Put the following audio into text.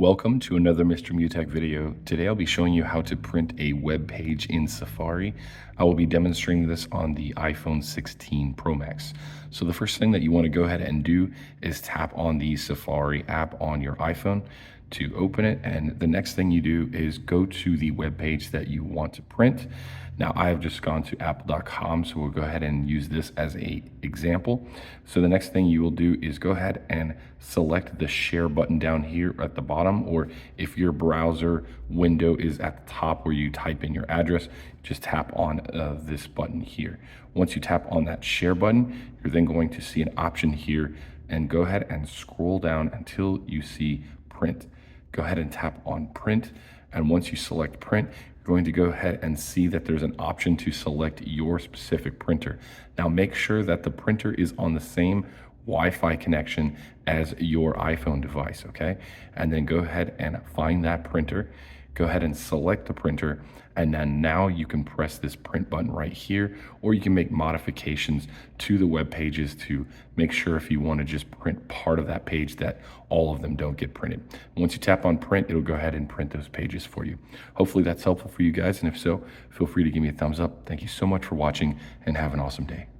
Welcome to another Mr. Mutech video. Today I'll be showing you how to print a web page in Safari. I will be demonstrating this on the iPhone 16 Pro Max. So the first thing that you want to go ahead and do is tap on the Safari app on your iPhone to open it, and the next thing you do is go to the web page that you want to print. Now I have just gone to apple.com, so we'll go ahead and use this as a example. So the next thing you will do is go ahead and select the share button down here at the bottom, or if your browser window is at the top where you type in your address, just tap on this button here. Once you tap on that share button, you're then going to see an option here, and go ahead and scroll down until you see print. Go ahead and tap on print, and once you select print, you're going to go ahead and see that there's an option to select your specific printer. Now make sure that the printer is on the same Wi-Fi connection as your iPhone device, okay? And then go ahead and find that printer, go ahead and select the printer, and then now you can press this print button right here, or you can make modifications to the web pages to make sure if you want to just print part of that page that all of them don't get printed. Once you tap on print, it'll go ahead and print those pages for you. Hopefully that's helpful for you guys, and if so, feel free to give me a thumbs up. Thank you so much for watching, and have an awesome day.